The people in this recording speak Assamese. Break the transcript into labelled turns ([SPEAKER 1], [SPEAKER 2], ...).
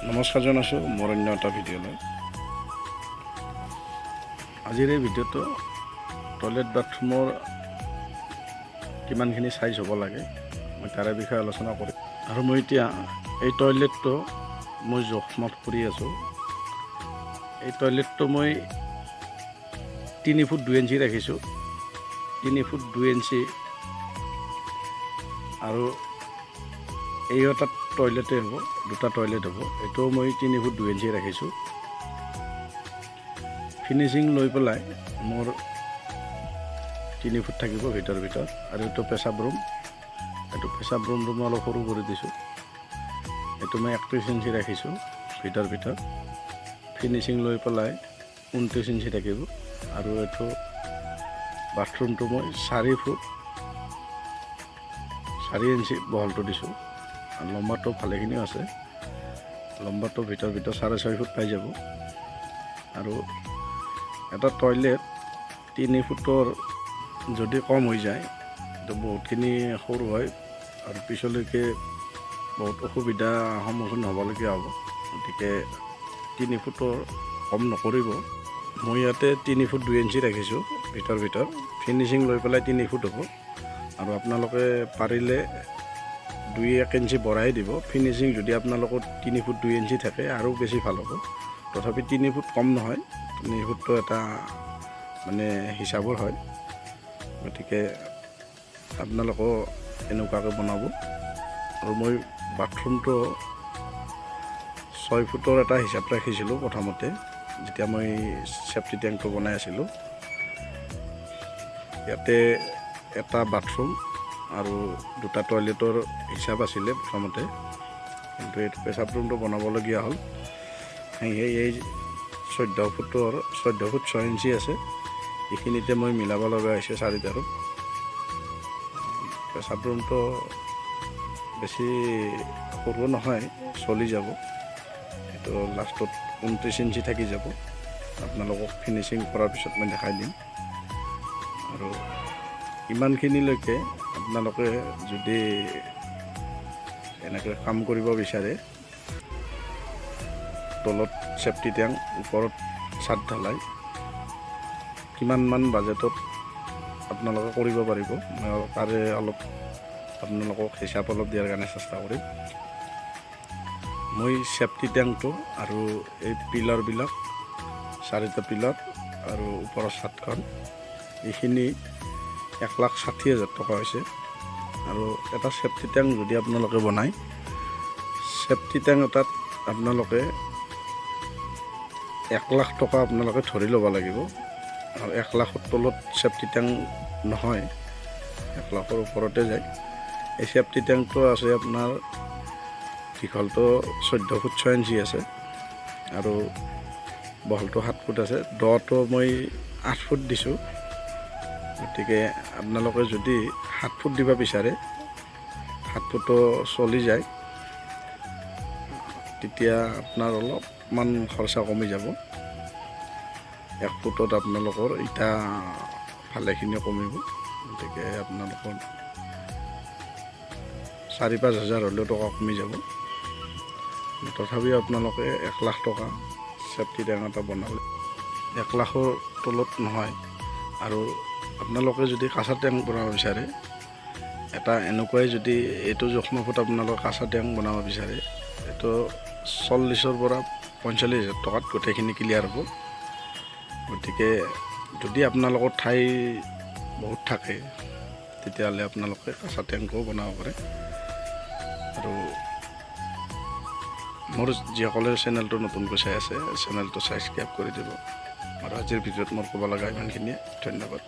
[SPEAKER 1] নমস্কাৰ জনাইছোঁ মোৰ অন্য এটা ভিডিঅ'লৈ। আজিৰ এই ভিডিঅ'টো টয়লেট বাথৰুমৰ কিমানখিনি চাইজ হ'ব লাগে মই তাৰে বিষয়ে আলোচনা কৰিম। আৰু মই এতিয়া এই টয়লেটটো মই জোখমাপ কৰি আছোঁ। এই টয়লেটটো মই 3 ফুট 2 ইঞ্চি ৰাখিছোঁ। 3 ফুট 2 ইঞ্চি আৰু এই এটা টয়লেটে হ'ব, দুটা টয়লেট হ'ব। এইটো মই 3 ফুট 2 ইঞ্চি ৰাখিছোঁ। ফিনিচিং লৈ পেলাই মোৰ 3 ফুট থাকিব ভিতৰত। আৰু এইটো পেচাব ৰুম, এইটো পেচাব ৰুমটো মই অলপ সৰু কৰি দিছোঁ। এইটো মই 31 ইঞ্চি ৰাখিছোঁ ভিতৰত। ফিনিচিং লৈ পেলাই 29 ইঞ্চি থাকিব। আৰু এইটো বাথৰুমটো মই 4 ফুট 4 ইঞ্চি বহলটো দিছোঁ। আৰু লম্বাটো ভালেখিনিও আছে, লম্বাটো ভিতৰত 6.5 ফুট পাই যাব। আৰু এটা টয়লেট 3 ফুটৰ যদি কম হৈ যায় তো বহুতখিনি সৰু হয় আৰু পিছলৈকে বহুত অসুবিধাৰ সন্মুখীন হ'বলগীয়া হ'ব। গতিকে 3 ফুটৰ কম নকৰিব। মই ইয়াতে 3 ফুট 2 ইঞ্চি ৰাখিছোঁ ভিতৰত। ফিনিচিং লৈ পেলাই 3 ফুট হ'ব। আৰু আপোনালোকে পাৰিলে 2-1 ইঞ্চি বঢ়াই দিব। ফিনিচিং যদি আপোনালোকৰ 3 ফুট 2 ইঞ্চি থাকে আৰু বেছি ভাল হ'ব। তথাপি 3 ফুট কম নহয়, 3 ফুটটো এটা মানে হিচাপৰ হয়। গতিকে আপোনালোকেও এনেকুৱাকৈ বনাব। আৰু মই বাথৰুমটো 6 ফুটৰ এটা হিচাপ ৰাখিছিলোঁ প্ৰথমতে, যেতিয়া মই চেফটি টেংকটো বনাই আছিলোঁ। ইয়াতে এটা বাথৰুম আৰু দুটা টয়লেটৰ হিচাপ আছিলে প্ৰথমতে, কিন্তু এইটো পেচাব ৰুমটো বনাবলগীয়া হ'ল। সেয়েহে এই 14 ফুট 6 ইঞ্চি আছে, এইখিনিতে মই মিলাব লগা হৈছে 4টাৰো। পেচাব ৰুমটো বেছি সৰু নহয়, চলি যাব। এইটো লাষ্টত 29 ইঞ্চি থাকি যাব। আপোনালোকক ফিনিচিং কৰাৰ পিছত মই দেখাই দিম। আৰু ইমানখিনিলৈকে আপোনালোকে যদি এনেকৈ কাম কৰিব বিচাৰে, তলত চেফটি টেংক, ওপৰত ছাদ ঢালাই, কিমানমান বাজেটত আপোনালোকে কৰিব পাৰিব, মই তাৰে অলপ আপোনালোকক হিচাপ দিয়াৰ কাৰণে চেষ্টা কৰিম। মই চেফটি টেংকটো আৰু এই পিলাৰবিলাক, 4টা পিলাৰ আৰু ওপৰৰ ছাদখন, এইখিনি 1,60,000 টকা হৈছে। আৰু এটা চেফটি টেংক যদি আপোনালোকে বনায়, চেফটি টেংক এটাত আপোনালোকে 1 লাখ টকা আপোনালোকে ধৰি ল'ব লাগিব। আৰু 1 লাখৰ তলত চেফটি টেংক নহয়, 1 লাখৰ ওপৰতে যায়। এই চেফটি টেংকটো আছে আপোনাৰ দীঘলটো 14 ফুট 6 ইঞ্চি আছে আৰু বহলটো 7 ফুট আছে। দটো মই 8 ফুট দিছোঁ। গতিকে আপোনালোকে যদি 7 ফুট দিব বিচাৰে, 7 ফুটো চলি যায়, তেতিয়া আপোনাৰ অলপমান খৰচা কমি যাব। 1 ফুটত আপোনালোকৰ ইটা ভালেখিনি কমিব। গতিকে আপোনালোকৰ 4-5 হাজাৰ হ'লেও টকা কমি যাব। তথাপিও আপোনালোকে 1 লাখ টকা চেফটি টেংক এটা বনালে 1 লাখৰ তলত নহয়। আৰু আপোনালোকে যদি কাঁচা টেংক বনাব বিচাৰে, এটা এনেকুৱাই যদি এইটো জোখমাপত আপোনালোকে কাঁচা টেংক বনাব বিচাৰে, এইটো 40,000 পৰা 45,000 টকাত গোটেইখিনি ক্লিয়াৰ হ'ব। গতিকে যদি আপোনালোকৰ ঠাই বহুত থাকে, তেতিয়াহ'লে আপোনালোকে কাঁচা টেংকো বনাব পাৰে। আৰু মোৰ যিসকলে চেনেলটো নতুনকৈ চাই আছে, চেনেলটো ছাবস্ক্ৰাইব কৰি দিব। আৰু আজিৰ ভিডিঅ'ত মোৰ ক'ব লগা ইমানখিনিয়ে। ধন্যবাদ।